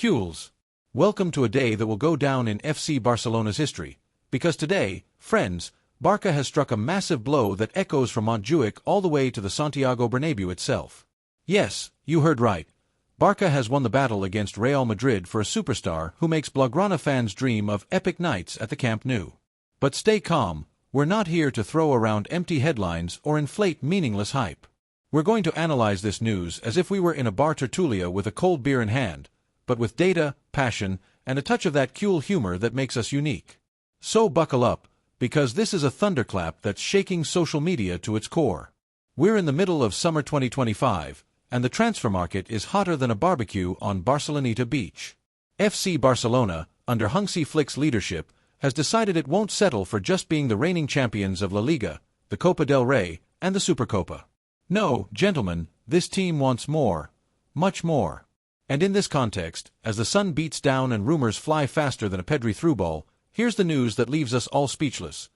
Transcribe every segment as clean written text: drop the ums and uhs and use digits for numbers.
Cules. Welcome to a day that will go down in FC Barcelona's history, because today, friends, Barça has struck a massive blow that echoes from Montjuic all the way to the Santiago Bernabéu itself. Yes, you heard right. Barça has won the battle against Real Madrid for a superstar who makes Blaugrana fans dream of epic nights at the Camp Nou. But stay calm, we're not here to throw around empty headlines or inflate meaningless hype. We're going to analyze this news as if we were in a bar tertulia with a cold beer in hand, but with data, passion, and a touch of that Cule humor that makes us unique. So buckle up, because this is a thunderclap that's shaking social media to its core. We're in the middle of summer 2025, and the transfer market is hotter than a barbecue on Barceloneta Beach. FC Barcelona, under Hansi Flick's leadership, has decided it won't settle for just being the reigning champions of La Liga, the Copa del Rey, and the Supercopa. No, gentlemen, this team wants more, much more. And in this context, as the sun beats down and rumors fly faster than a PEDRI through ball, here's the news that leaves us all speechless.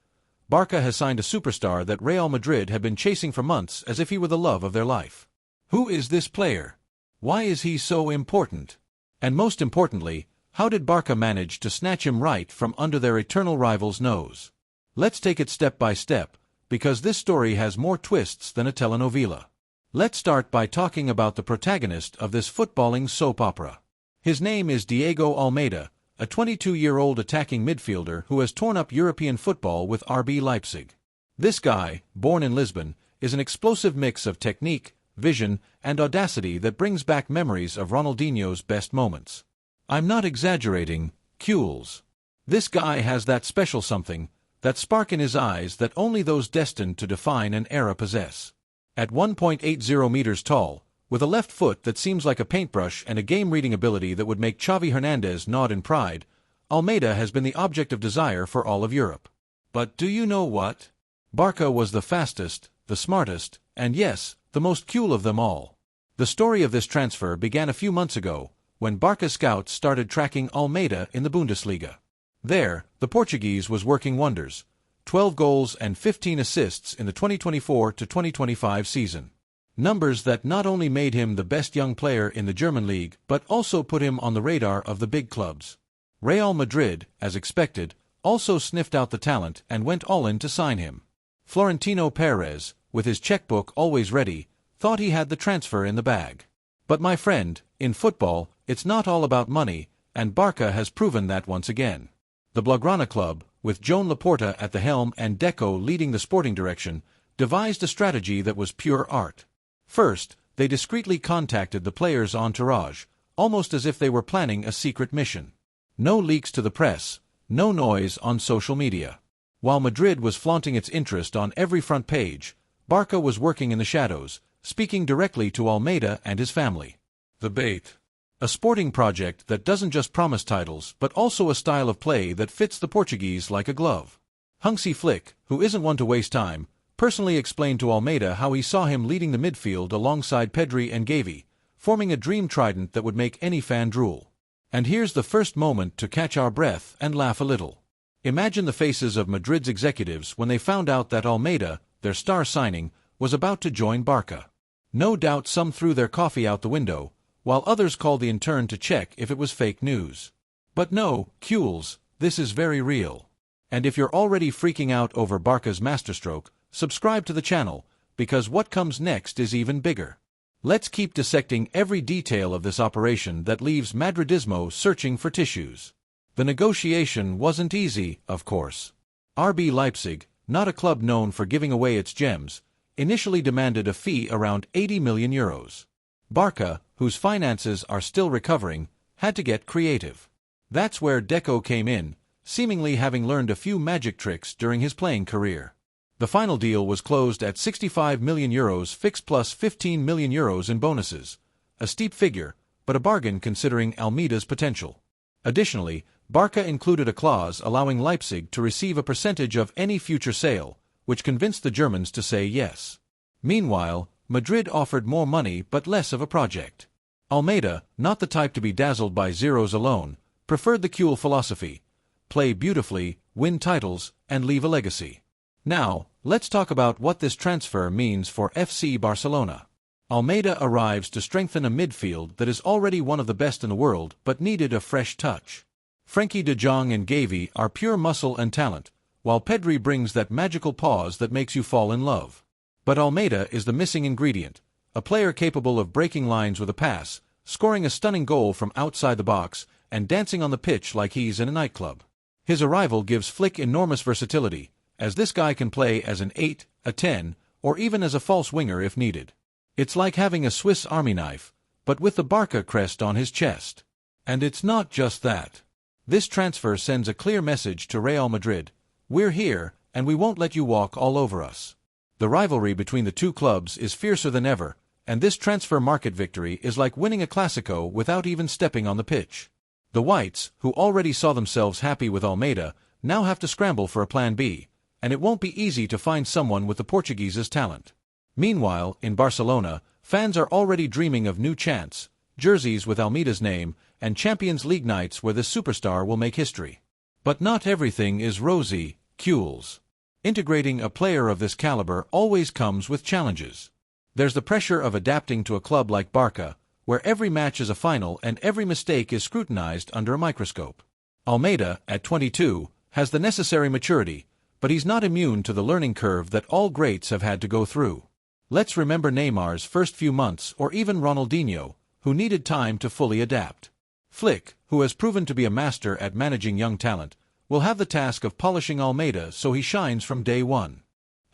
Barça has signed a superstar that Real Madrid had been chasing for months as if he were the love of their life. Who is this player? Why is he so important? And most importantly, how did Barça manage to snatch him right from under their eternal rival's nose? Let's take it step by step, because this story has more twists than a telenovela. Let's start by talking about the protagonist of this footballing soap opera. His name is Diego Almeida, a 22-year-old attacking midfielder who has torn up European football with RB Leipzig. This guy, born in Lisbon, is an explosive mix of technique, vision, and audacity that brings back memories of Ronaldinho's best moments. I'm not exaggerating, Cules. This guy has that special something, that spark in his eyes that only those destined to define an era possess. At 1.80 meters tall, with a left foot that seems like a paintbrush and a game-reading ability that would make Xavi Hernandez nod in pride, Almeida has been the object of desire for all of Europe. But do you know what? Barça was the fastest, the smartest, and yes, the most Cule of them all. The story of this transfer began a few months ago, when Barça scouts started tracking Almeida in the Bundesliga. There, the Portuguese was working wonders. 12 goals and 15 assists in the 2024-2025 season. Numbers that not only made him the best young player in the German league, but also put him on the radar of the big clubs. Real Madrid, as expected, also sniffed out the talent and went all in to sign him. Florentino Perez, with his checkbook always ready, thought he had the transfer in the bag. But my friend, in football, it's not all about money, and Barça has proven that once again. The Blaugrana club, with Joan Laporta at the helm and Deco leading the sporting direction, devised a strategy that was pure art. First, they discreetly contacted the player's entourage, almost as if they were planning a secret mission. No leaks to the press, no noise on social media. While Madrid was flaunting its interest on every front page, Barça was working in the shadows, speaking directly to Almeida and his family. The Bait. A sporting project that doesn't just promise titles but also a style of play that fits the Portuguese like a glove. Hansi Flick, who isn't one to waste time, personally explained to Almeida how he saw him leading the midfield alongside PEDRI and GAVI, forming a dream trident that would make any fan drool. And here's the first moment to catch our breath and laugh a little. Imagine the faces of Madrid's executives when they found out that Almeida, their star signing, was about to join Barça. No doubt some threw their coffee out the window, while others called the intern to check if it was fake news. But no, Cules, this is very real. And if you're already freaking out over Barca's masterstroke, subscribe to the channel, because what comes next is even bigger. Let's keep dissecting every detail of this operation that leaves Madridismo searching for tissues. The negotiation wasn't easy, of course. RB Leipzig, not a club known for giving away its gems, initially demanded a fee around 80 million euros. Barça, whose finances are still recovering, had to get creative. That's where Deco came in, seemingly having learned a few magic tricks during his playing career. The final deal was closed at 65 million euros fixed plus 15 million euros in bonuses. A steep figure, but a bargain considering Almeida's potential. Additionally, Barça included a clause allowing Leipzig to receive a percentage of any future sale, which convinced the Germans to say yes. Meanwhile, Madrid offered more money but less of a project. Almeida, not the type to be dazzled by zeros alone, preferred the Cule philosophy: play beautifully, win titles, and leave a legacy. Now, let's talk about what this transfer means for FC Barcelona. Almeida arrives to strengthen a midfield that is already one of the best in the world but needed a fresh touch. Frenkie de Jong and GAVI are pure muscle and talent, while PEDRI brings that magical pause that makes you fall in love. But Almeida is the missing ingredient, a player capable of breaking lines with a pass, scoring a stunning goal from outside the box, and dancing on the pitch like he's in a nightclub. His arrival gives Flick enormous versatility, as this guy can play as an 8, a 10, or even as a false winger if needed. It's like having a Swiss Army knife, but with the Barça crest on his chest. And it's not just that. This transfer sends a clear message to Real Madrid: we're here, and we won't let you walk all over us. The rivalry between the two clubs is fiercer than ever, and this transfer market victory is like winning a Clásico without even stepping on the pitch. The Whites, who already saw themselves happy with Almeida, now have to scramble for a plan B, and it won't be easy to find someone with the Portuguese's talent. Meanwhile, in Barcelona, fans are already dreaming of new chants, jerseys with Almeida's name, and Champions League nights where this superstar will make history. But not everything is rosy, Cules. Integrating a player of this caliber always comes with challenges. There's the pressure of adapting to a club like Barça, where every match is a final and every mistake is scrutinized under a microscope. Almeida, at 22, has the necessary maturity, but he's not immune to the learning curve that all greats have had to go through. Let's remember Neymar's first few months, or even Ronaldinho, who needed time to fully adapt. Flick, who has proven to be a master at managing young talent, will have the task of polishing Almeida so he shines from day one.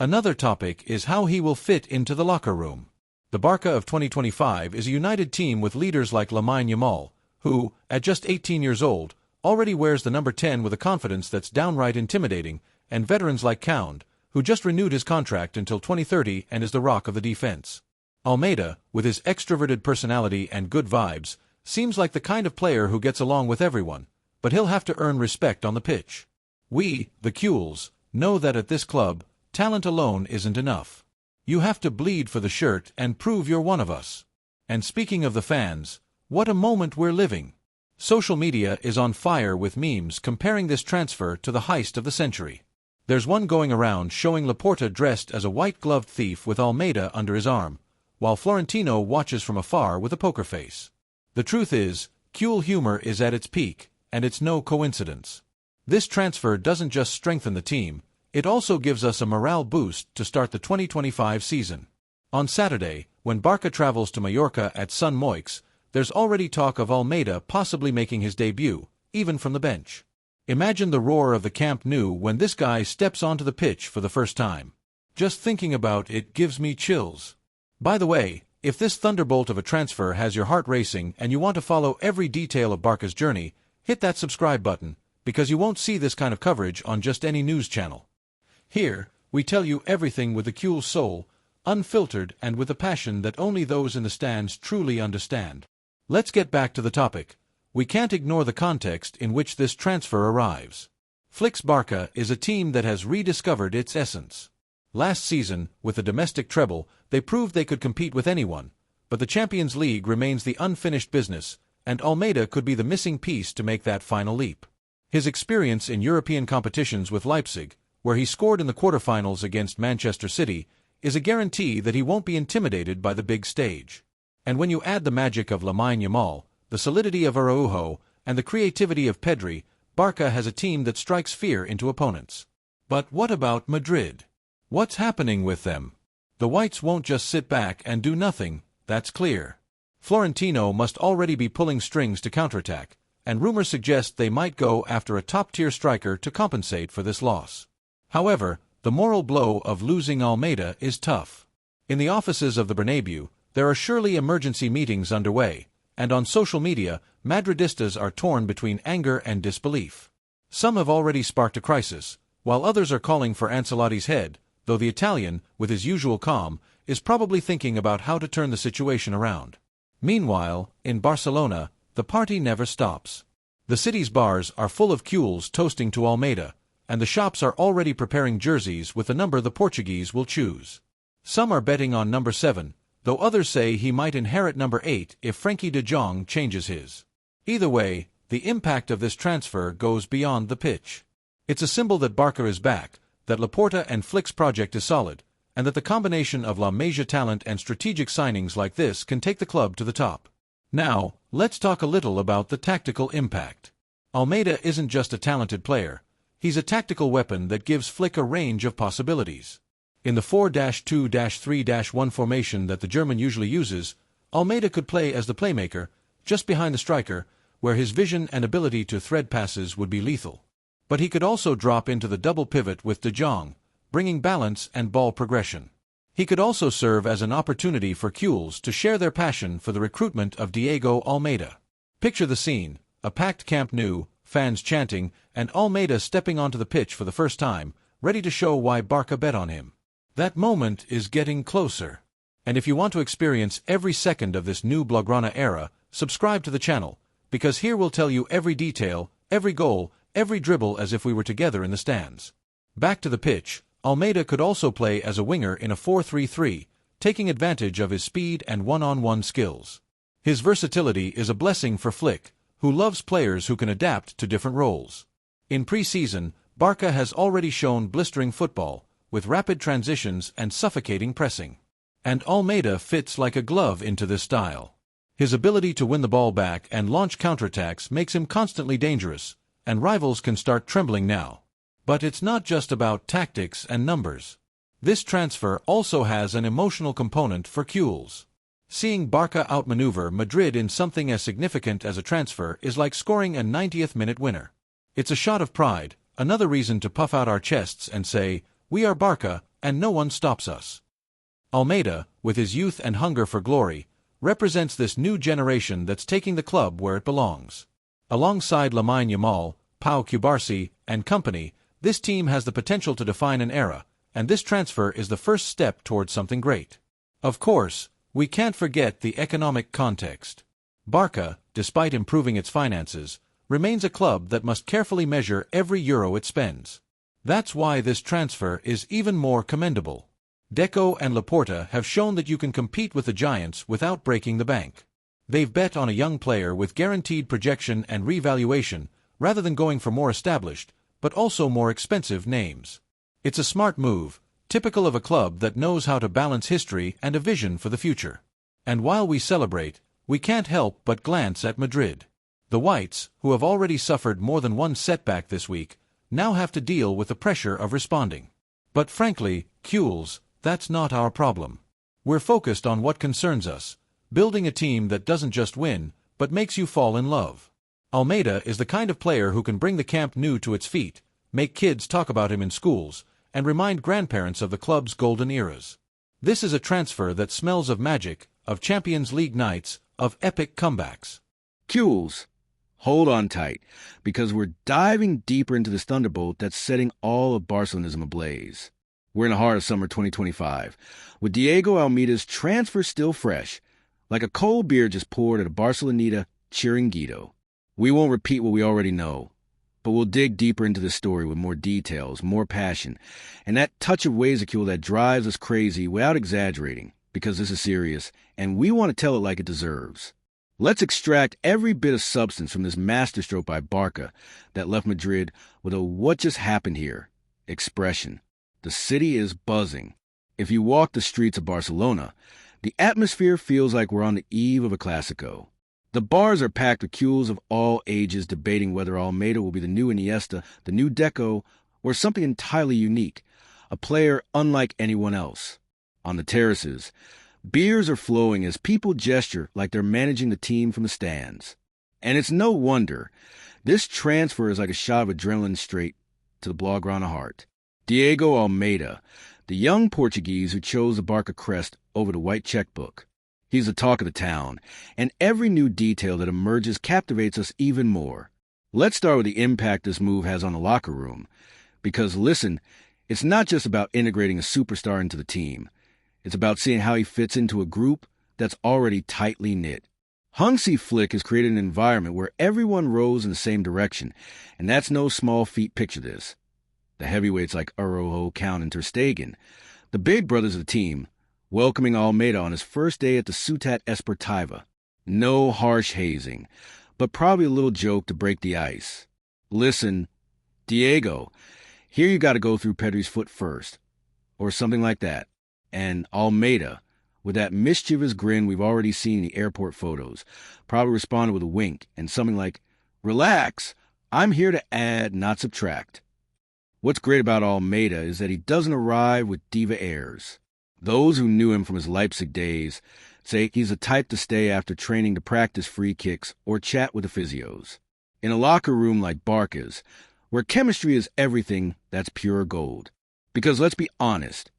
Another topic is how he will fit into the locker room. The Barça of 2025 is a united team with leaders like LAMINE, who, at just 18 years old, already wears the number 10 with a confidence that's downright intimidating, and veterans like Cule, who just renewed his contract until 2030 and is the rock of the defense. Almeida, with his extroverted personality and good vibes, seems like the kind of player who gets along with everyone, but he'll have to earn respect on the pitch. We, the Cules, know that at this club, talent alone isn't enough. You have to bleed for the shirt and prove you're one of us. And speaking of the fans, what a moment we're living. Social media is on fire with memes comparing this transfer to the heist of the century. There's one going around showing Laporta dressed as a white-gloved thief with Almeida under his arm, while Florentino watches from afar with a poker face. The truth is, Cule humor is at its peak, and it's no coincidence. This transfer doesn't just strengthen the team, it also gives us a morale boost to start the 2025 season. On Saturday, when Barça travels to Mallorca at Sun Moix, there's already talk of Almeida possibly making his debut, even from the bench. Imagine the roar of the Camp Nou when this guy steps onto the pitch for the first time. Just thinking about it gives me chills. By the way, if this thunderbolt of a transfer has your heart racing and you want to follow every detail of Barca's journey, hit that subscribe button, because you won't see this kind of coverage on just any news channel. Here, we tell you everything with the Cule soul, unfiltered and with a passion that only those in the stands truly understand. Let's get back to the topic. We can't ignore the context in which this transfer arrives. Flick's Barça is a team that has rediscovered its essence. Last season, with the domestic treble, they proved they could compete with anyone, but the Champions League remains the unfinished business, and Almeida could be the missing piece to make that final leap. His experience in European competitions with Leipzig, where he scored in the quarterfinals against Manchester City, is a guarantee that he won't be intimidated by the big stage. And when you add the magic of Lamine, the solidity of Araujo, and the creativity of PEDRI, Barça has a team that strikes fear into opponents. But what about Madrid? What's happening with them? The Whites won't just sit back and do nothing, that's clear. Florentino must already be pulling strings to counterattack, and rumors suggest they might go after a top-tier striker to compensate for this loss. However, the moral blow of losing Almeida is tough. In the offices of the Bernabeu, there are surely emergency meetings underway, and on social media, Madridistas are torn between anger and disbelief. Some have already sparked a crisis, while others are calling for Ancelotti's head, though the Italian, with his usual calm, is probably thinking about how to turn the situation around. Meanwhile, in Barcelona, the party never stops. The city's bars are full of Cules toasting to Almeida, and the shops are already preparing jerseys with the number the Portuguese will choose. Some are betting on number 7, though others say he might inherit number 8 if Frenkie de Jong changes his. Either way, the impact of this transfer goes beyond the pitch. It's a symbol that Barça is back, that Laporta and Flick's project is solid, and that the combination of La Masia talent and strategic signings like this can take the club to the top. Now, let's talk a little about the tactical impact. Almeida isn't just a talented player, he's a tactical weapon that gives Flick a range of possibilities. In the 4-2-3-1 formation that the German usually uses, Almeida could play as the playmaker, just behind the striker, where his vision and ability to thread passes would be lethal. But he could also drop into the double pivot with De Jong, bringing balance and ball progression. He could also serve as an opportunity for Cules to share their passion for the recruitment of Diego Almeida. Picture the scene, a packed Camp Nou, fans chanting, and Almeida stepping onto the pitch for the first time, ready to show why Barça bet on him. That moment is getting closer. And if you want to experience every second of this new Blaugrana era, subscribe to the channel, because here we'll tell you every detail, every goal, every dribble as if we were together in the stands. Back to the pitch, Almeida could also play as a winger in a 4-3-3, taking advantage of his speed and one-on-one skills. His versatility is a blessing for Flick, who loves players who can adapt to different roles. In pre-season, Barça has already shown blistering football, with rapid transitions and suffocating pressing. And Almeida fits like a glove into this style. His ability to win the ball back and launch counterattacks makes him constantly dangerous, and rivals can start trembling now. But it's not just about tactics and numbers. This transfer also has an emotional component for Cules. Seeing Barça outmaneuver Madrid in something as significant as a transfer is like scoring a 90th-minute winner. It's a shot of pride, another reason to puff out our chests and say, "We are Barça, and no one stops us." Almeida, with his youth and hunger for glory, represents this new generation that's taking the club where it belongs. Alongside LAMINE Yamal, Pau Cubarsí, and company, this team has the potential to define an era, and this transfer is the first step towards something great. Of course, we can't forget the economic context. Barça, despite improving its finances, remains a club that must carefully measure every euro it spends. That's why this transfer is even more commendable. Deco and Laporta have shown that you can compete with the giants without breaking the bank. They've bet on a young player with guaranteed projection and revaluation, rather than going for more established, but also more expensive names. It's a smart move, typical of a club that knows how to balance history and a vision for the future. And while we celebrate, we can't help but glance at Madrid. The Whites, who have already suffered more than one setback this week, now have to deal with the pressure of responding. But frankly, Cules, that's not our problem. We're focused on what concerns us, building a team that doesn't just win, but makes you fall in love. Almeida is the kind of player who can bring the Camp Nou to its feet, make kids talk about him in schools, and remind grandparents of the club's golden eras. This is a transfer that smells of magic, of Champions League nights, of epic comebacks. Cules, hold on tight, because we're diving deeper into this thunderbolt that's setting all of Barcelonism ablaze. We're in the heart of summer 2025, with Diego Almeida's transfer still fresh, like a cold beer just poured at a Barcelonita Chiringuito. We won't repeat what we already know, but we'll dig deeper into this story with more details, more passion, and that touch of Wazicule that drives us crazy without exaggerating, because this is serious, and we want to tell it like it deserves. Let's extract every bit of substance from this masterstroke by Barça that left Madrid with a "what just happened here" expression. The city is buzzing. If you walk the streets of Barcelona, the atmosphere feels like we're on the eve of a Clásico. The bars are packed with Cules of all ages debating whether Almeida will be the new Iniesta, the new Deco, or something entirely unique, a player unlike anyone else. On the terraces, beers are flowing as people gesture like they're managing the team from the stands. And it's no wonder. This transfer is like a shot of adrenaline straight to the Blaugrana heart. Diego Almeida, the young Portuguese who chose the Barça crest over the white checkbook. He's the talk of the town, and every new detail that emerges captivates us even more. Let's start with the impact this move has on the locker room. Because listen, it's not just about integrating a superstar into the team. It's about seeing how he fits into a group that's already tightly knit. Hansi Flick has created an environment where everyone rows in the same direction, and that's no small feat. Picture this. The heavyweights like Araujo, Count, and Ter Stegen, the big brothers of the team, welcoming Almeida on his first day at the Ciutat Esportiva. No harsh hazing, but probably a little joke to break the ice. Listen, Diego, here you got to go through PEDRI's foot first, or something like that. And Almeida, with that mischievous grin we've already seen in the airport photos, probably responded with a wink and something like, "Relax, I'm here to add, not subtract." What's great about Almeida is that he doesn't arrive with diva airs. Those who knew him from his Leipzig days say he's the type to stay after training to practice free kicks or chat with the physios. In a locker room like Barca's, where chemistry is everything, that's pure gold. Because let's be honest,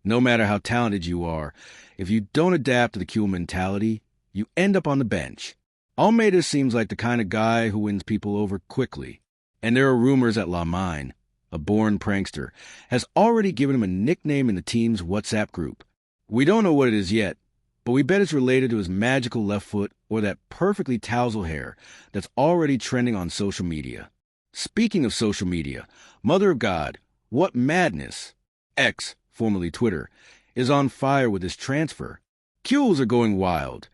no matter how talented you are, if you don't adapt to the Cule mentality, you end up on the bench. Almeida seems like the kind of guy who wins people over quickly. And there are rumors that LAMINE, a born prankster, has already given him a nickname in the team's WhatsApp group. We don't know what it is yet, but we bet it's related to his magical left foot or that perfectly tousled hair that's already trending on social media. Speaking of social media, Mother of God, what madness! X, formerly Twitter, is on fire with this transfer. Cules are going wild,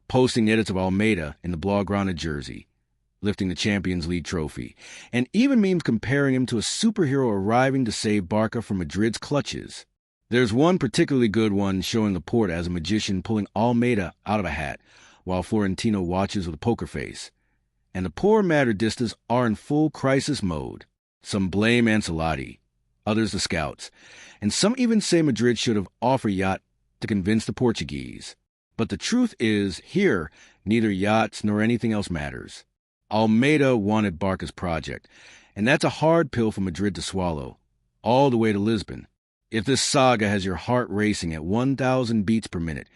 posting edits of Almeida in the Blaugrana jersey, lifting the Champions League trophy, and even memes comparing him to a superhero arriving to save Barca from Madrid's clutches. There's one particularly good one showing Laporte as a magician pulling Almeida out of a hat, while Florentino watches with a poker face. And the poor Madridistas are in full crisis mode. Some blame Ancelotti, others the scouts, and some even say Madrid should have offered yacht to convince the Portuguese. But the truth is, here, neither yachts nor anything else matters. Almeida wanted Barca's project, and that's a hard pill for Madrid to swallow, all the way to Lisbon. If this saga has your heart racing at 1,000 beats per minute,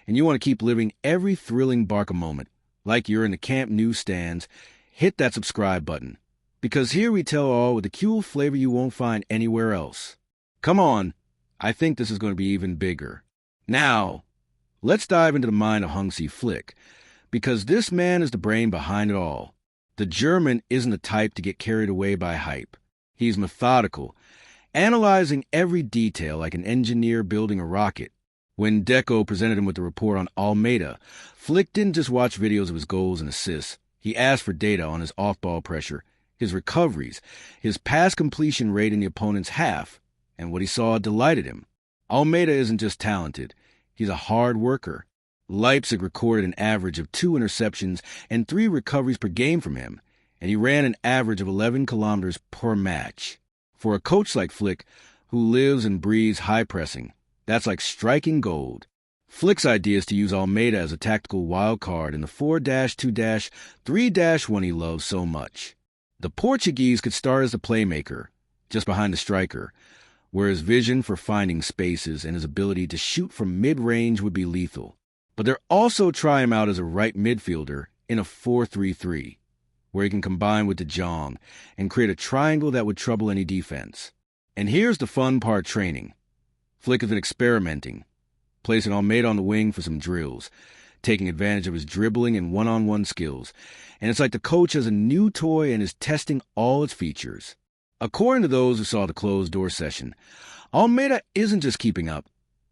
and you want to keep living every thrilling Barca moment, like you're in the Camp Nou stands, hit that subscribe button, because here we tell all with the Cule flavor you won't find anywhere else. Come on, I think this is going to be even bigger. Now, let's dive into the mind of Hansi Flick, because this man is the brain behind it all. The German isn't the type to get carried away by hype. He's methodical, analyzing every detail like an engineer building a rocket. When Deco presented him with the report on Almeida, Flick didn't just watch videos of his goals and assists. He asked for data on his off-ball pressure, his recoveries, his pass completion rate in the opponent's half, and what he saw delighted him. Almeida isn't just talented, he's a hard worker. Leipzig recorded an average of 2 interceptions and 3 recoveries per game from him, and he ran an average of 11 kilometers per match. For a coach like Flick, who lives and breathes high pressing, that's like striking gold. Flick's idea is to use Almeida as a tactical wild card in the 4-2-3-1 he loves so much. The Portuguese could start as the playmaker, just behind the striker, where his vision for finding spaces and his ability to shoot from mid-range would be lethal. But they'll also try him out as a right midfielder in a 4-3-3, where he can combine with De Jong and create a triangle that would trouble any defense. And here's the fun part: training. Flick has been experimenting, placing Almeida on the wing for some drills, taking advantage of his dribbling and one-on-one skills, and it's like the coach has a new toy and is testing all its features. According to those who saw the closed-door session, Almeida isn't just keeping up,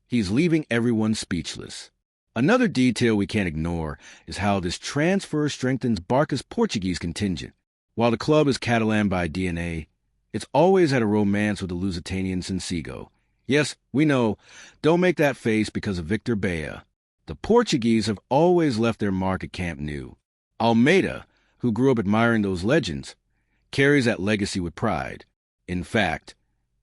he's leaving everyone speechless. Another detail we can't ignore is how this transfer strengthens Barca's Portuguese contingent. While the club is Catalan by DNA, it's always had a romance with the Lusitanian Sencillo. Yes, we know, don't make that face because of Victor Bea. The Portuguese have always left their mark at Camp Nou. Almeida, who grew up admiring those legends, carries that legacy with pride. In fact,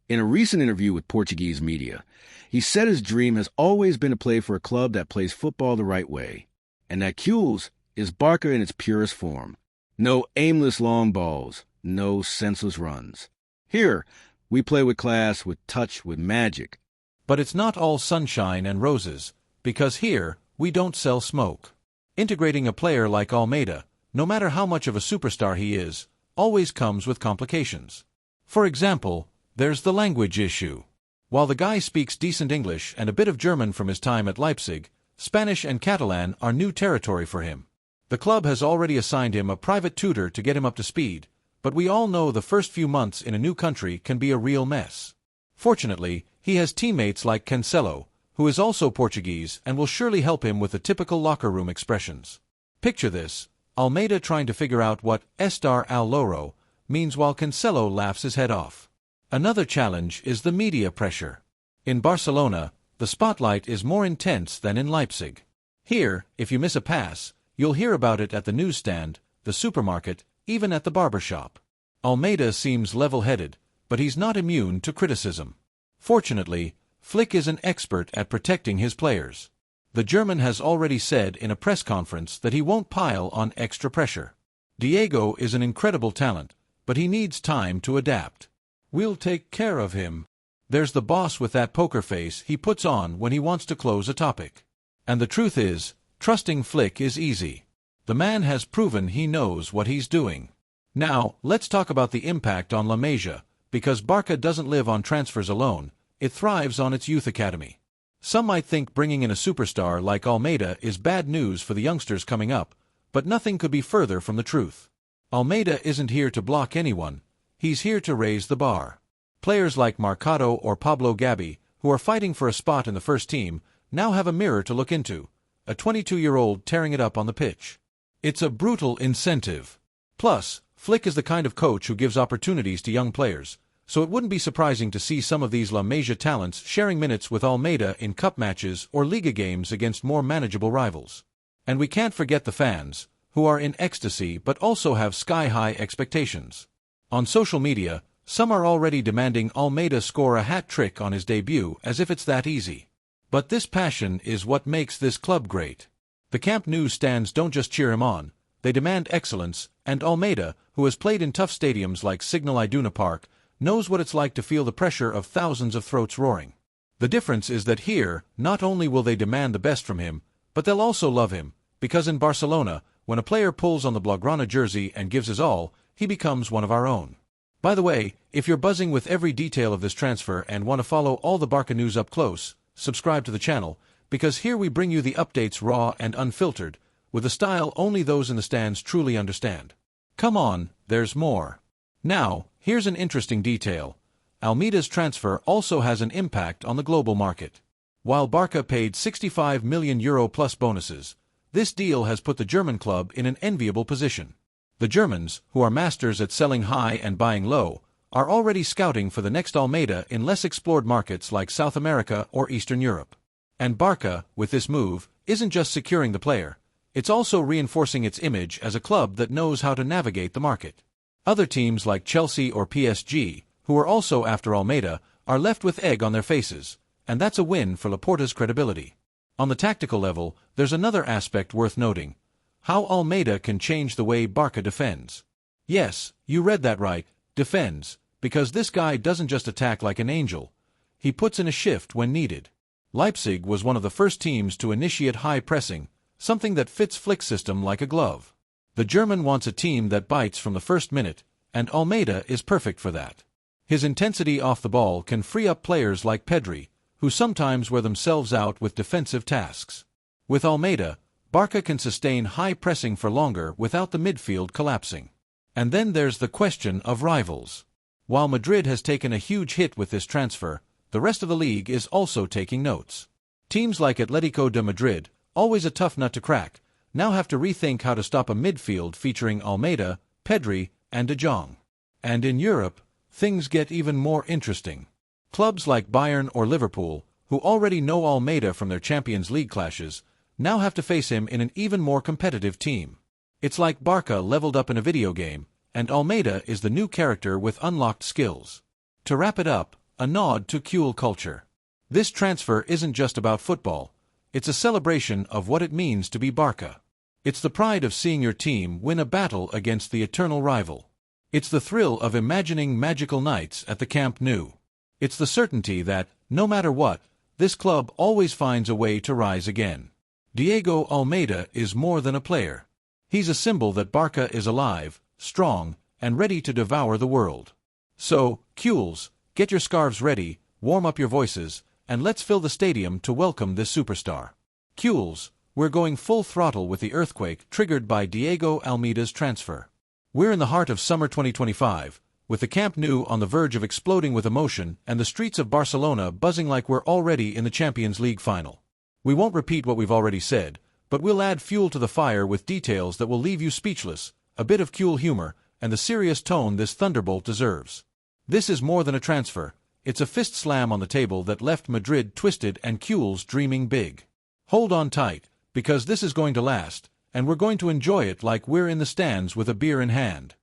in a recent interview with Portuguese media, he said his dream has always been to play for a club that plays football the right way, and that Cules is Barca in its purest form. No aimless long balls, no senseless runs. Here, we play with class, with touch, with magic. But it's not all sunshine and roses, because here, we don't sell smoke. Integrating a player like Almeida, no matter how much of a superstar he is, always comes with complications. For example, there's the language issue. While the guy speaks decent English and a bit of German from his time at Leipzig, Spanish and Catalan are new territory for him. The club has already assigned him a private tutor to get him up to speed, but we all know the first few months in a new country can be a real mess. Fortunately, he has teammates like Cancelo, who is also Portuguese and will surely help him with the typical locker room expressions. Picture this: Almeida trying to figure out what "estar al loro" means while Cancelo laughs his head off. Another challenge is the media pressure. In Barcelona, the spotlight is more intense than in Leipzig. Here, if you miss a pass, you'll hear about it at the newsstand, the supermarket, even at the barber shop. Almeida seems level-headed, but he's not immune to criticism. Fortunately, Flick is an expert at protecting his players. The German has already said in a press conference that he won't pile on extra pressure. Diego is an incredible talent, but he needs time to adapt. We'll take care of him. There's the boss with that poker face he puts on when he wants to close a topic. And the truth is, trusting Flick is easy. The man has proven he knows what he's doing. Now, let's talk about the impact on La Masia, because Barça doesn't live on transfers alone, it thrives on its youth academy. Some might think bringing in a superstar like Almeida is bad news for the youngsters coming up, but nothing could be further from the truth. Almeida isn't here to block anyone, he's here to raise the bar. Players like Mercado or Pablo Gavi, who are fighting for a spot in the first team, now have a mirror to look into, a 22-year-old tearing it up on the pitch. It's a brutal incentive. Plus, Flick is the kind of coach who gives opportunities to young players, so it wouldn't be surprising to see some of these La Masia talents sharing minutes with Almeida in cup matches or Liga games against more manageable rivals. And we can't forget the fans, who are in ecstasy but also have sky-high expectations. On social media, some are already demanding Almeida score a hat-trick on his debut as if it's that easy. But this passion is what makes this club great. The Camp Nou stands don't just cheer him on, they demand excellence, and Almeida, who has played in tough stadiums like Signal Iduna Park, knows what it's like to feel the pressure of thousands of throats roaring. The difference is that here, not only will they demand the best from him, but they'll also love him, because in Barcelona, when a player pulls on the Blaugrana jersey and gives his all, he becomes one of our own. By the way, if you're buzzing with every detail of this transfer and want to follow all the Barça news up close, subscribe to the channel, because here we bring you the updates raw and unfiltered, with a style only those in the stands truly understand. Come on, there's more. Now, here's an interesting detail. Almeida's transfer also has an impact on the global market. While Barça paid €65 million plus bonuses, this deal has put the German club in an enviable position. The Germans, who are masters at selling high and buying low, are already scouting for the next Almeida in less explored markets like South America or Eastern Europe. And Barça, with this move, isn't just securing the player, it's also reinforcing its image as a club that knows how to navigate the market. Other teams like Chelsea or PSG, who are also after Almeida, are left with egg on their faces, and that's a win for Laporta's credibility. On the tactical level, there's another aspect worth noting: how Almeida can change the way Barça defends. Yes, you read that right, defends, because this guy doesn't just attack like an angel, he puts in a shift when needed. Leipzig was one of the first teams to initiate high pressing, something that fits Flick's system like a glove. The German wants a team that bites from the first minute, and Almeida is perfect for that. His intensity off the ball can free up players like PEDRI, who sometimes wear themselves out with defensive tasks. With Almeida, Barça can sustain high pressing for longer without the midfield collapsing. And then there's the question of rivals. While Madrid has taken a huge hit with this transfer, the rest of the league is also taking notes. Teams like Atletico de Madrid, always a tough nut to crack, now have to rethink how to stop a midfield featuring Almeida, PEDRI, and De Jong. And in Europe, things get even more interesting. Clubs like Bayern or Liverpool, who already know Almeida from their Champions League clashes, now have to face him in an even more competitive team. It's like Barça leveled up in a video game, and Almeida is the new character with unlocked skills. To wrap it up, a nod to Cule culture. This transfer isn't just about football, it's a celebration of what it means to be Barça. It's the pride of seeing your team win a battle against the eternal rival. It's the thrill of imagining magical nights at the Camp Nou. It's the certainty that, no matter what, this club always finds a way to rise again. Diego Almeida is more than a player. He's a symbol that Barça is alive, strong, and ready to devour the world. So, Cules, get your scarves ready, warm up your voices, and let's fill the stadium to welcome this superstar. Cules, we're going full throttle with the earthquake triggered by Diego Almeida's transfer. We're in the heart of summer 2025, with the Camp Nou on the verge of exploding with emotion and the streets of Barcelona buzzing like we're already in the Champions League final. We won't repeat what we've already said, but we'll add fuel to the fire with details that will leave you speechless, a bit of Cule humor, and the serious tone this thunderbolt deserves. This is more than a transfer, It's a fist slam on the table that left Madrid twisted and Cule's dreaming big. Hold on tight, because this is going to last, and we're going to enjoy it like we're in the stands with a beer in hand.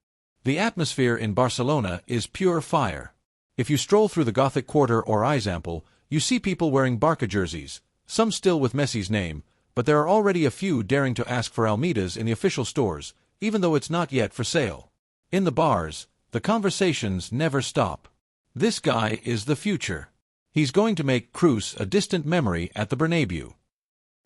The atmosphere in Barcelona is pure fire. If you stroll through the Gothic Quarter or Eixample, you see people wearing Barça jerseys, some still with Messi's name, but there are already a few daring to ask for Almeida's in the official stores, even though it's not yet for sale. In the bars, the conversations never stop. This guy is the future. He's going to make Cruz a distant memory at the Bernabeu.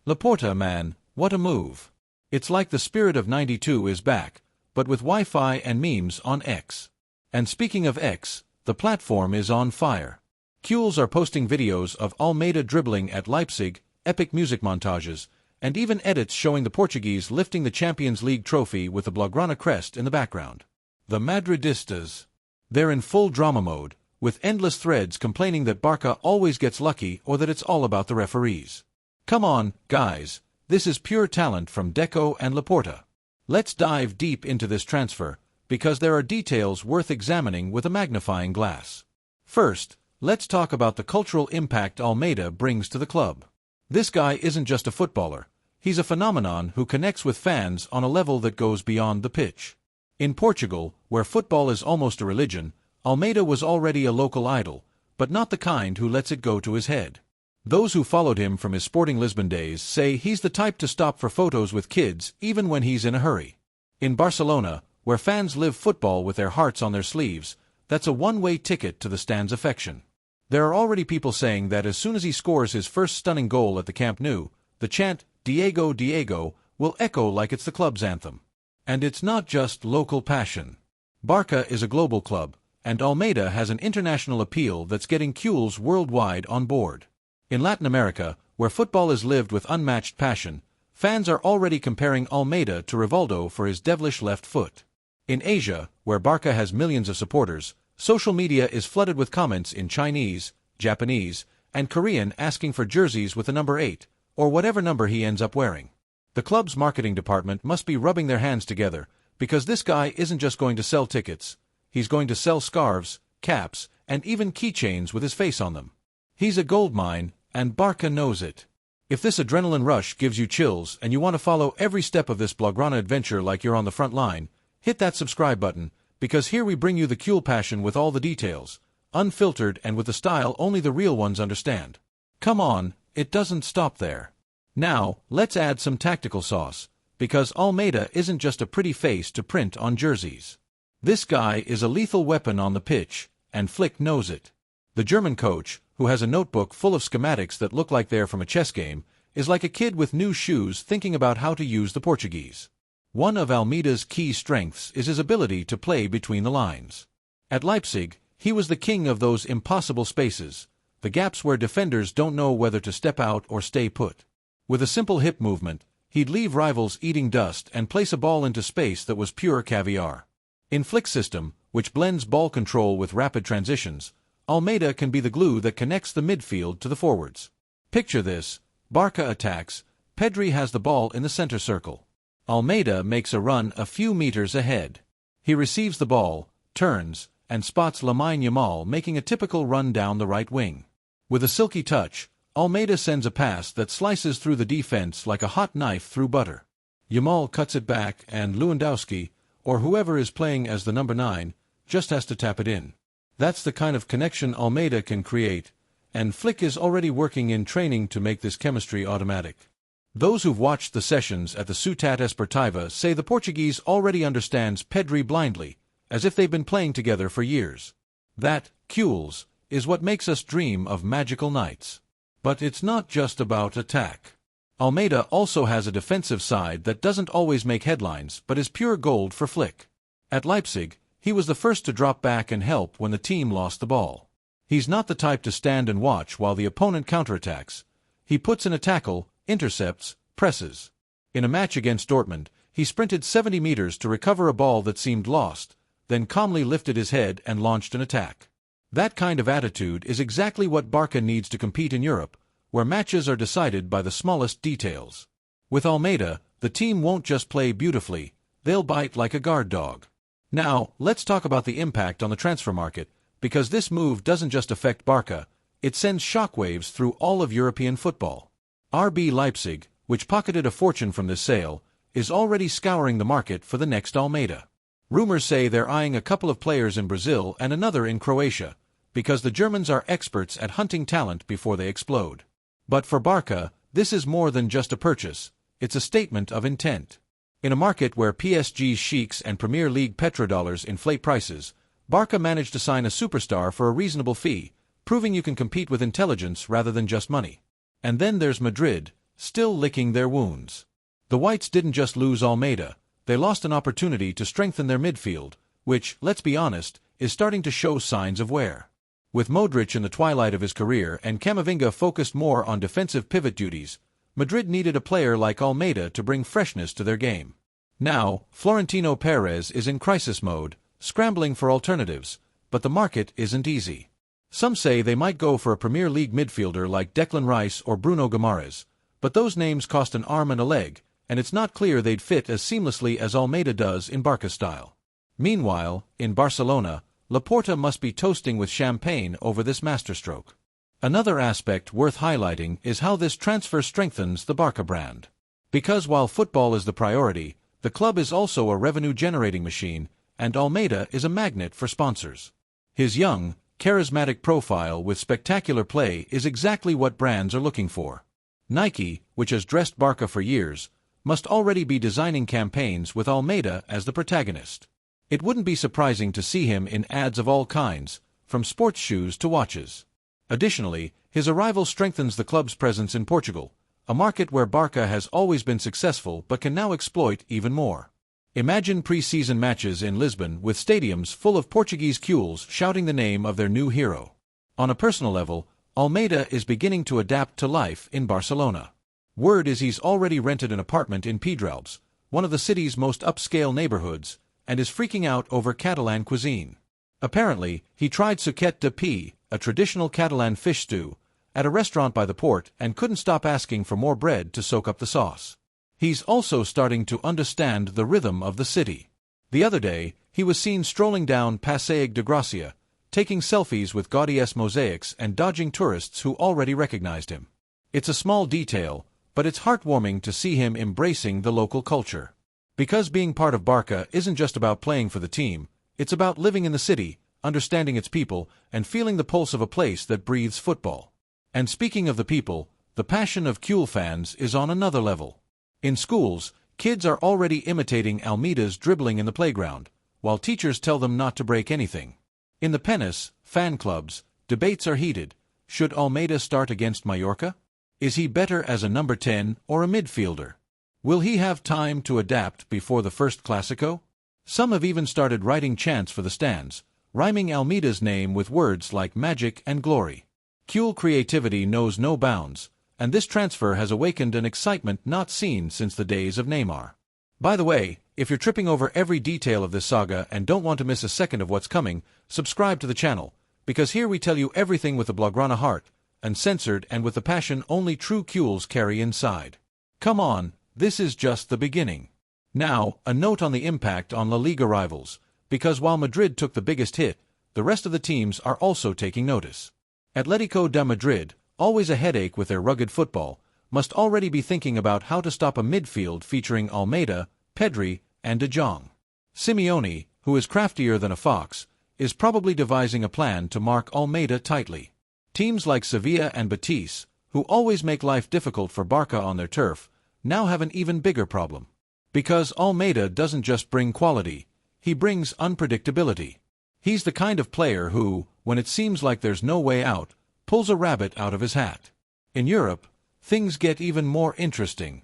Laporta, man, what a move. It's like the spirit of '92 is back, but with Wi-Fi and memes on X. And speaking of X, the platform is on fire. Cules are posting videos of Almeida dribbling at Leipzig, epic music montages, and even edits showing the Portuguese lifting the Champions League trophy with the Blaugrana crest in the background. The Madridistas. They're in full drama mode, with endless threads complaining that Barça always gets lucky or that it's all about the referees. Come on, guys, this is pure talent from Deco and Laporta. Let's dive deep into this transfer, because there are details worth examining with a magnifying glass. First, let's talk about the cultural impact Almeida brings to the club. This guy isn't just a footballer, he's a phenomenon who connects with fans on a level that goes beyond the pitch. In Portugal, where football is almost a religion, Almeida was already a local idol, but not the kind who lets it go to his head. Those who followed him from his Sporting Lisbon days say he's the type to stop for photos with kids even when he's in a hurry. In Barcelona, where fans live football with their hearts on their sleeves, that's a one-way ticket to the stand's affection. There are already people saying that as soon as he scores his first stunning goal at the Camp Nou, the chant, "Diego, Diego," will echo like it's the club's anthem. And it's not just local passion. Barça is a global club, and Almeida has an international appeal that's getting Cules worldwide on board. In Latin America, where football is lived with unmatched passion, fans are already comparing Almeida to Rivaldo for his devilish left foot. In Asia, where Barça has millions of supporters, social media is flooded with comments in Chinese, Japanese, and Korean asking for jerseys with the number 8, or whatever number he ends up wearing. The club's marketing department must be rubbing their hands together, because this guy isn't just going to sell tickets. He's going to sell scarves, caps, and even keychains with his face on them. He's a goldmine, and Barça knows it. If this adrenaline rush gives you chills and you want to follow every step of this Blaugrana adventure like you're on the front line, hit that subscribe button, because here we bring you the Cule passion with all the details, unfiltered and with the style only the real ones understand. Come on, it doesn't stop there. Now, let's add some tactical sauce, because Almeida isn't just a pretty face to print on jerseys. This guy is a lethal weapon on the pitch, and Flick knows it. The German coach, who has a notebook full of schematics that look like they're from a chess game, is like a kid with new shoes thinking about how to use the Portuguese. One of Almeida's key strengths is his ability to play between the lines. At Leipzig, he was the king of those impossible spaces, the gaps where defenders don't know whether to step out or stay put. With a simple hip movement, he'd leave rivals eating dust and place a ball into space that was pure caviar. In Flick's system, which blends ball control with rapid transitions, Almeida can be the glue that connects the midfield to the forwards. Picture this: Barça attacks, PEDRI has the ball in the center circle. Almeida makes a run a few meters ahead. He receives the ball, turns, and spots LAMINE making a typical run down the right wing. With a silky touch, Almeida sends a pass that slices through the defense like a hot knife through butter. YAMAL cuts it back and Lewandowski, or whoever is playing as the number 9, just has to tap it in. That's the kind of connection Almeida can create, and Flick is already working in training to make this chemistry automatic. Those who've watched the sessions at the Ciutat Esportiva say the Portuguese already understands PEDRI blindly, as if they've been playing together for years. That, Cules, is what makes us dream of magical nights. But it's not just about attack. Almeida also has a defensive side that doesn't always make headlines but is pure gold for Flick. At Leipzig, he was the first to drop back and help when the team lost the ball. He's not the type to stand and watch while the opponent counterattacks. He puts in a tackle, intercepts, presses. In a match against Dortmund, he sprinted 70 meters to recover a ball that seemed lost, then calmly lifted his head and launched an attack. That kind of attitude is exactly what Barça needs to compete in Europe, where matches are decided by the smallest details. With Almeida, the team won't just play beautifully, they'll bite like a guard dog. Now, let's talk about the impact on the transfer market, because this move doesn't just affect Barca, it sends shockwaves through all of European football. RB Leipzig, which pocketed a fortune from this sale, is already scouring the market for the next Almeida. Rumors say they're eyeing a couple of players in Brazil and another in Croatia, because the Germans are experts at hunting talent before they explode. But for Barca, this is more than just a purchase, it's a statement of intent. In a market where PSG's sheiks and Premier League petrodollars inflate prices, Barca managed to sign a superstar for a reasonable fee, proving you can compete with intelligence rather than just money. And then there's Madrid, still licking their wounds. The Whites didn't just lose Almeida, they lost an opportunity to strengthen their midfield, which, let's be honest, is starting to show signs of wear. With Modric in the twilight of his career and Camavinga focused more on defensive pivot duties, Madrid needed a player like Almeida to bring freshness to their game. Now, Florentino Perez is in crisis mode, scrambling for alternatives, but the market isn't easy. Some say they might go for a Premier League midfielder like Declan Rice or Bruno Guimaraes, but those names cost an arm and a leg, and it's not clear they'd fit as seamlessly as Almeida does in Barca style. Meanwhile, in Barcelona, Laporta must be toasting with champagne over this masterstroke. Another aspect worth highlighting is how this transfer strengthens the Barca brand. Because while football is the priority, the club is also a revenue-generating machine, and Almeida is a magnet for sponsors. His young, charismatic profile with spectacular play is exactly what brands are looking for. Nike, which has dressed Barca for years, must already be designing campaigns with Almeida as the protagonist. It wouldn't be surprising to see him in ads of all kinds, from sports shoes to watches. Additionally, his arrival strengthens the club's presence in Portugal, a market where Barca has always been successful but can now exploit even more. Imagine pre-season matches in Lisbon with stadiums full of Portuguese Cules shouting the name of their new hero. On a personal level, Almeida is beginning to adapt to life in Barcelona. Word is he's already rented an apartment in PEDRI, one of the city's most upscale neighborhoods, and is freaking out over Catalan cuisine. Apparently, he tried suquet de pea, a traditional Catalan fish stew, at a restaurant by the port and couldn't stop asking for more bread to soak up the sauce. He's also starting to understand the rhythm of the city. The other day, he was seen strolling down Passeig de Gracia, taking selfies with gaudy mosaics and dodging tourists who already recognized him. It's a small detail, but it's heartwarming to see him embracing the local culture. Because being part of Barca isn't just about playing for the team, it's about living in the city, understanding its people, and feeling the pulse of a place that breathes football. And speaking of the people, the passion of Cule fans is on another level. In schools, kids are already imitating Almeida's dribbling in the playground, while teachers tell them not to break anything. In the Penis, fan clubs, debates are heated. Should Almeida start against Mallorca? Is he better as a number 10 or a midfielder? Will he have time to adapt before the first Clásico? Some have even started writing chants for the stands, rhyming Almeida's name with words like magic and glory. Cule creativity knows no bounds, and this transfer has awakened an excitement not seen since the days of Neymar. By the way, if you're tripping over every detail of this saga and don't want to miss a second of what's coming, subscribe to the channel, because here we tell you everything with a Blaugrana heart, uncensored and with the passion only true Cules carry inside. Come on, this is just the beginning. Now, a note on the impact on La Liga rivals, because while Madrid took the biggest hit, the rest of the teams are also taking notice. Atletico de Madrid, always a headache with their rugged football, must already be thinking about how to stop a midfield featuring Almeida, PEDRI, and De Jong. Simeone, who is craftier than a fox, is probably devising a plan to mark Almeida tightly. Teams like Sevilla and Betis, who always make life difficult for Barca on their turf, now have an even bigger problem. Because Almeida doesn't just bring quality, he brings unpredictability. He's the kind of player who, when it seems like there's no way out, pulls a rabbit out of his hat. In Europe, things get even more interesting.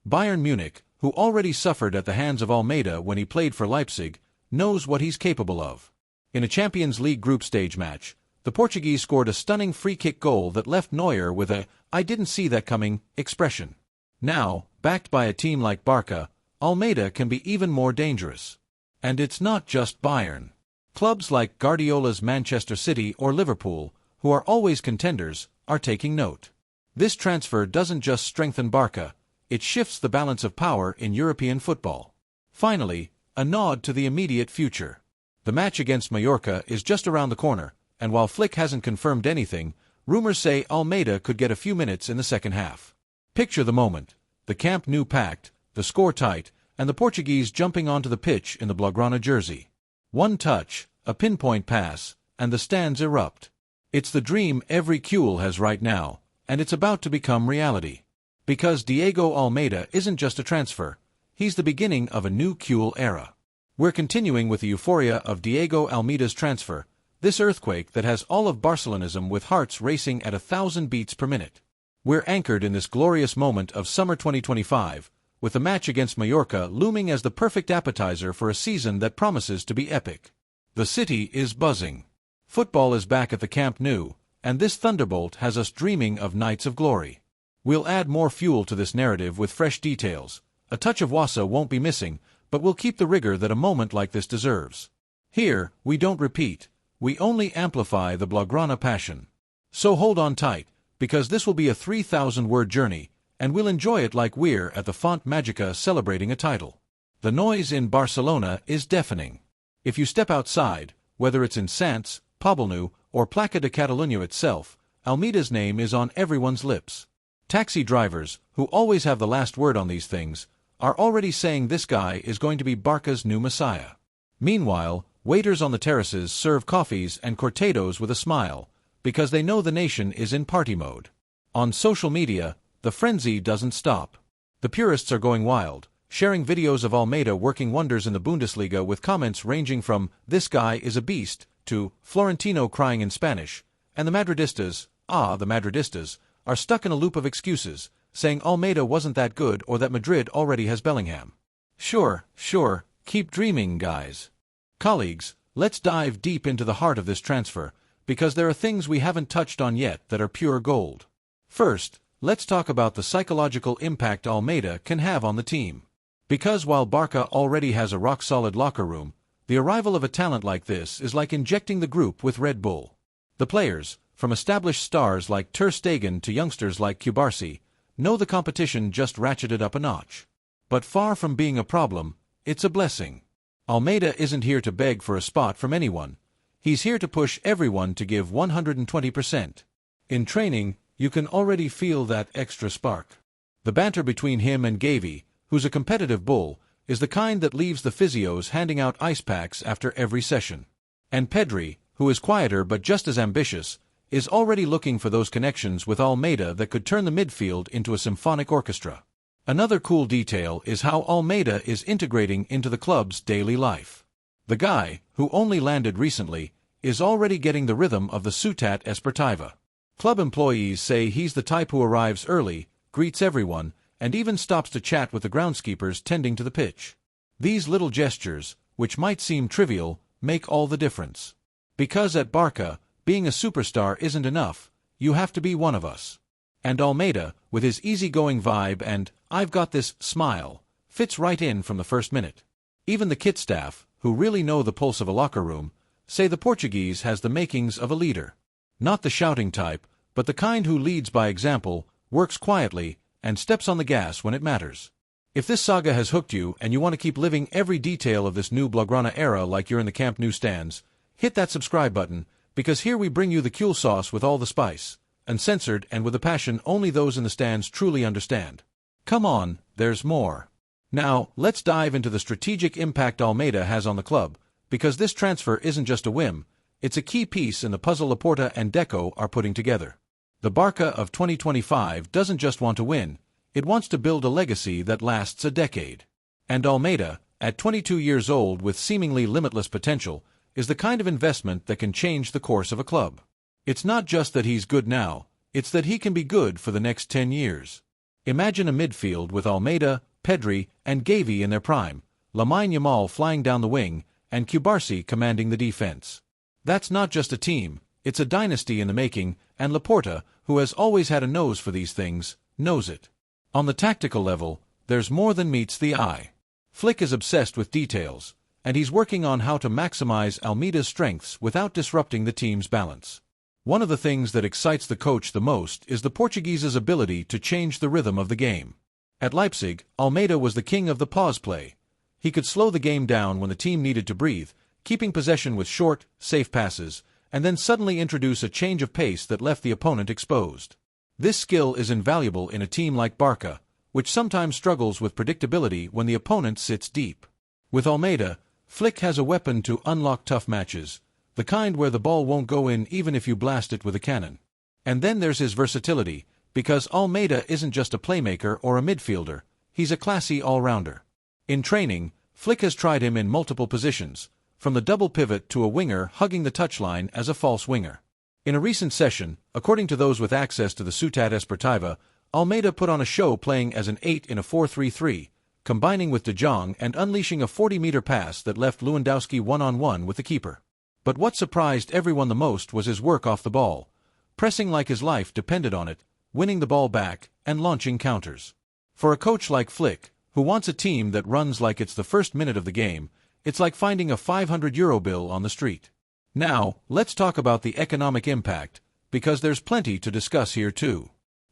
Bayern Munich, who already suffered at the hands of Almeida when he played for Leipzig, knows what he's capable of. In a Champions League group stage match, the Portuguese scored a stunning free-kick goal that left Neuer with a "I didn't see that coming" expression. Now, backed by a team like Barca, Almeida can be even more dangerous. And it's not just Bayern. Clubs like Guardiola's Manchester City or Liverpool, who are always contenders, are taking note. This transfer doesn't just strengthen Barca, it shifts the balance of power in European football. Finally, a nod to the immediate future. The match against Mallorca is just around the corner, and while Flick hasn't confirmed anything, rumors say Almeida could get a few minutes in the second half. Picture the moment: the Camp Nou packed, the score tight, and the Portuguese jumping onto the pitch in the Blaugrana jersey. One touch, a pinpoint pass, and the stands erupt. It's the dream every Cule has right now, and it's about to become reality. Because Diego Almeida isn't just a transfer, he's the beginning of a new Cule era. We're continuing with the euphoria of Diego Almeida's transfer, this earthquake that has all of Barcelonism with hearts racing at 1,000 beats per minute. We're anchored in this glorious moment of summer 2025, with the match against Mallorca looming as the perfect appetizer for a season that promises to be epic. The city is buzzing. Football is back at the Camp Nou, and this thunderbolt has us dreaming of nights of glory. We'll add more fuel to this narrative with fresh details. A touch of Wasa won't be missing, but we'll keep the rigor that a moment like this deserves. Here, we don't repeat, we only amplify the Blaugrana passion. So hold on tight, because this will be a 3,000-word journey, and we'll enjoy it like we're at the Font Magica celebrating a title. The noise in Barcelona is deafening. If you step outside, whether it's in Sants, Poblenou, or Plaça de Catalunya itself, Almeida's name is on everyone's lips. Taxi drivers, who always have the last word on these things, are already saying this guy is going to be Barca's new Messiah. Meanwhile, waiters on the terraces serve coffees and cortados with a smile, because they know the nation is in party mode. On social media, the frenzy doesn't stop. The purists are going wild, sharing videos of Almeida working wonders in the Bundesliga with comments ranging from "this guy is a beast" to "Florentino crying in Spanish," and the Madridistas, are stuck in a loop of excuses, saying Almeida wasn't that good or that Madrid already has Bellingham. Sure, keep dreaming, guys. Colleagues, let's dive deep into the heart of this transfer, because there are things we haven't touched on yet that are pure gold. First, let's talk about the psychological impact Almeida can have on the team. Because while Barca already has a rock-solid locker room, the arrival of a talent like this is like injecting the group with Red Bull. The players, from established stars like Ter Stegen to youngsters like Cubarsí, know the competition just ratcheted up a notch. But far from being a problem, it's a blessing. Almeida isn't here to beg for a spot from anyone. He's here to push everyone to give 120%. In training, you can already feel that extra spark. The banter between him and GAVI, who's a competitive bull, is the kind that leaves the physios handing out ice packs after every session. And PEDRI, who is quieter but just as ambitious, is already looking for those connections with Almeida that could turn the midfield into a symphonic orchestra. Another cool detail is how Almeida is integrating into the club's daily life. The guy, who only landed recently, is already getting the rhythm of the Ciutat Esportiva. Club employees say he's the type who arrives early, greets everyone, and even stops to chat with the groundskeepers tending to the pitch. These little gestures, which might seem trivial, make all the difference. Because at Barca, being a superstar isn't enough, you have to be one of us. And Almeida, with his easygoing vibe and "I've got this" smile, fits right in from the first minute. Even the kit staff, who really know the pulse of a locker room, say the Portuguese has the makings of a leader. Not the shouting type, but the kind who leads by example, works quietly, and steps on the gas when it matters. If this saga has hooked you and you want to keep living every detail of this new Blaugrana era like you're in the Camp Nou stands, hit that subscribe button, because here we bring you the Cule sauce with all the spice, uncensored and with a passion only those in the stands truly understand. Come on, there's more. Now, let's dive into the strategic impact Almeida has on the club, because this transfer isn't just a whim, it's a key piece in the puzzle Laporta and Deco are putting together. The Barca of 2025 doesn't just want to win, it wants to build a legacy that lasts a decade. And Almeida, at 22 years old with seemingly limitless potential, is the kind of investment that can change the course of a club. It's not just that he's good now, it's that he can be good for the next 10 years. Imagine a midfield with Almeida, PEDRI, and GAVI in their prime, LAMINE YAMAL flying down the wing, and Cubarsí commanding the defense. That's not just a team, it's a dynasty in the making, and Laporta, who has always had a nose for these things, knows it. On the tactical level, there's more than meets the eye. Flick is obsessed with details, and he's working on how to maximize Almeida's strengths without disrupting the team's balance. One of the things that excites the coach the most is the Portuguese's ability to change the rhythm of the game. At Leipzig, Almeida was the king of the pause play. He could slow the game down when the team needed to breathe, keeping possession with short, safe passes, and then suddenly introduce a change of pace that left the opponent exposed. This skill is invaluable in a team like Barça, which sometimes struggles with predictability when the opponent sits deep. With Almeida, Flick has a weapon to unlock tough matches, the kind where the ball won't go in even if you blast it with a cannon. And then there's his versatility, because Almeida isn't just a playmaker or a midfielder, he's a classy all-rounder. In training, Flick has tried him in multiple positions, from the double pivot to a winger hugging the touchline as a false winger. In a recent session, according to those with access to the Ciutat Esportiva, Almeida put on a show playing as an 8 in a 4-3-3, combining with De Jong and unleashing a 40-meter pass that left Lewandowski one-on-one with the keeper. But what surprised everyone the most was his work off the ball, pressing like his life depended on it, winning the ball back, and launching counters. For a coach like Flick, who wants a team that runs like it's the first minute of the game, it's like finding a €500 bill on the street. Now, let's talk about the economic impact, because there's plenty to discuss here too.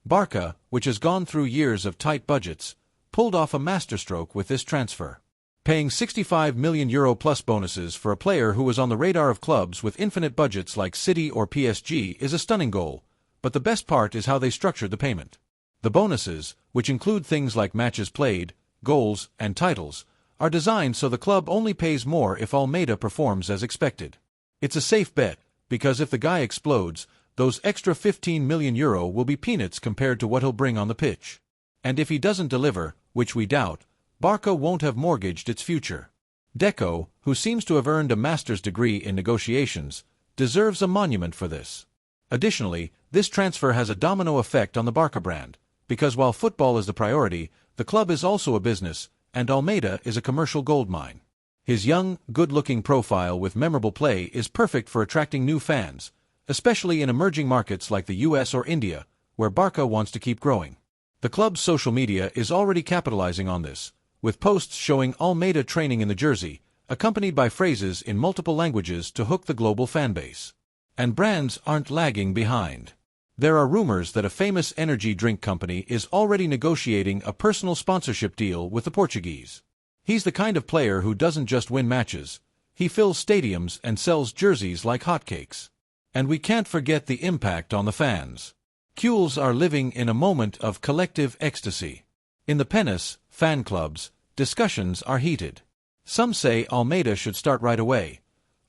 Barça, which has gone through years of tight budgets, pulled off a masterstroke with this transfer. Paying €65 million plus bonuses for a player who was on the radar of clubs with infinite budgets like City or PSG is a stunning goal, but the best part is how they structured the payment. The bonuses, which include things like matches played, goals, and titles, are designed so the club only pays more if Almeida performs as expected. It's a safe bet, because if the guy explodes, those extra €15 million will be peanuts compared to what he'll bring on the pitch. And if he doesn't deliver, which we doubt, Barça won't have mortgaged its future. Deco, who seems to have earned a master's degree in negotiations, deserves a monument for this. Additionally, this transfer has a domino effect on the Barça brand, because while football is the priority, the club is also a business, and Almeida is a commercial goldmine. His young, good-looking profile with memorable play is perfect for attracting new fans, especially in emerging markets like the US or India, where Barça wants to keep growing. The club's social media is already capitalizing on this, with posts showing Almeida training in the jersey, accompanied by phrases in multiple languages to hook the global fanbase. And brands aren't lagging behind. There are rumors that a famous energy drink company is already negotiating a personal sponsorship deal with the Portuguese. He's the kind of player who doesn't just win matches, he fills stadiums and sells jerseys like hotcakes. And we can't forget the impact on the fans. Cules are living in a moment of collective ecstasy. In the Penis fan clubs, discussions are heated. Some say Almeida should start right away.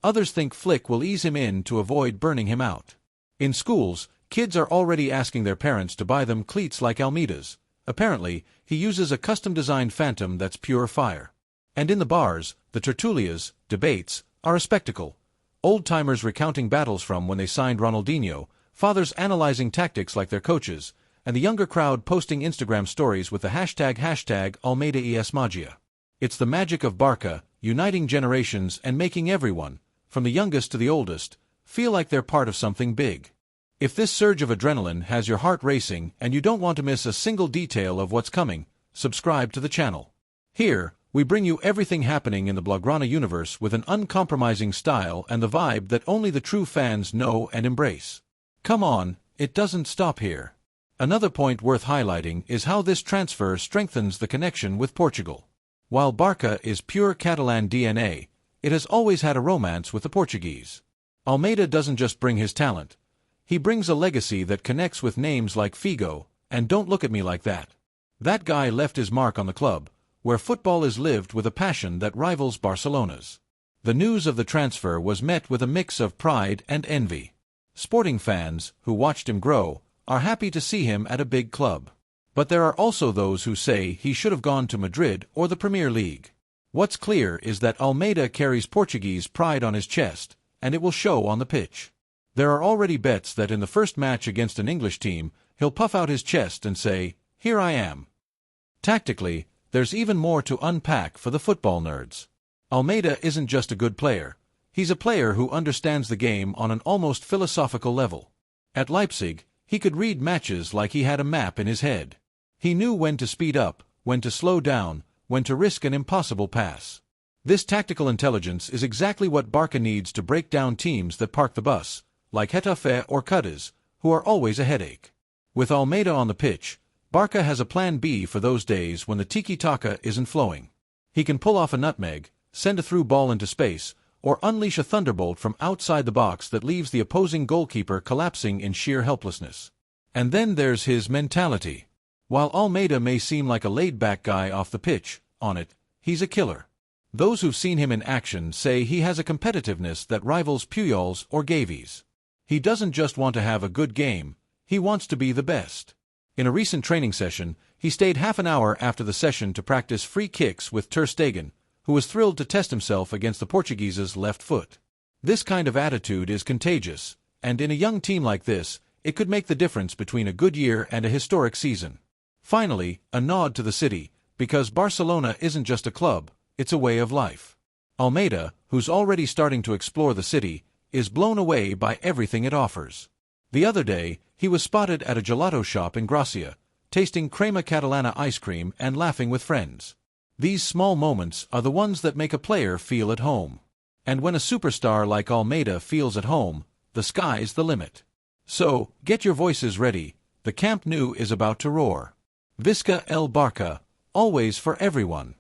Others think Flick will ease him in to avoid burning him out. In schools, kids are already asking their parents to buy them cleats like Almeida's. Apparently, he uses a custom-designed Phantom that's pure fire. And in the bars, the tertulias, debates, are a spectacle. Old-timers recounting battles from when they signed Ronaldinho, fathers analyzing tactics like their coaches, and the younger crowd posting Instagram stories with the hashtag Almeida es Magia. It's the magic of Barça, uniting generations and making everyone, from the youngest to the oldest, feel like they're part of something big. If this surge of adrenaline has your heart racing and you don't want to miss a single detail of what's coming, subscribe to the channel. Here, we bring you everything happening in the Blaugrana universe with an uncompromising style and the vibe that only the true fans know and embrace. Come on, it doesn't stop here. Another point worth highlighting is how this transfer strengthens the connection with Portugal. While Barça is pure Catalan DNA, it has always had a romance with the Portuguese. Almeida doesn't just bring his talent. He brings a legacy that connects with names like Figo, and Don't Look at Me Like That. That guy left his mark on the club, where football is lived with a passion that rivals Barcelona's. The news of the transfer was met with a mix of pride and envy. Sporting fans, who watched him grow, are happy to see him at a big club. But there are also those who say he should have gone to Madrid or the Premier League. What's clear is that Almeida carries Portuguese pride on his chest, and it will show on the pitch. There are already bets that in the first match against an English team, he'll puff out his chest and say, "Here I am." Tactically, there's even more to unpack for the football nerds. Almeida isn't just a good player. He's a player who understands the game on an almost philosophical level. At Leipzig, he could read matches like he had a map in his head. He knew when to speed up, when to slow down, when to risk an impossible pass. This tactical intelligence is exactly what Barça needs to break down teams that park the bus, like Getafe or Cadiz, who are always a headache. With Almeida on the pitch, Barça has a plan B for those days when the tiki-taka isn't flowing. He can pull off a nutmeg, send a through ball into space, or unleash a thunderbolt from outside the box that leaves the opposing goalkeeper collapsing in sheer helplessness. And then there's his mentality. While Almeida may seem like a laid-back guy off the pitch, on it, he's a killer. Those who've seen him in action say he has a competitiveness that rivals Puyol's or Gavi's. He doesn't just want to have a good game, he wants to be the best. In a recent training session, he stayed half an hour after the session to practice free kicks with Ter Stegen, who was thrilled to test himself against the Portuguese's left foot. This kind of attitude is contagious, and in a young team like this, it could make the difference between a good year and a historic season. Finally, a nod to the city, because Barcelona isn't just a club, it's a way of life. Almeida, who's already starting to explore the city, is blown away by everything it offers. The other day, he was spotted at a gelato shop in Gracia, tasting crema catalana ice cream and laughing with friends. These small moments are the ones that make a player feel at home. And when a superstar like Almeida feels at home, the sky's the limit. So, get your voices ready, the Camp Nou is about to roar. Visca el Barça, always for everyone.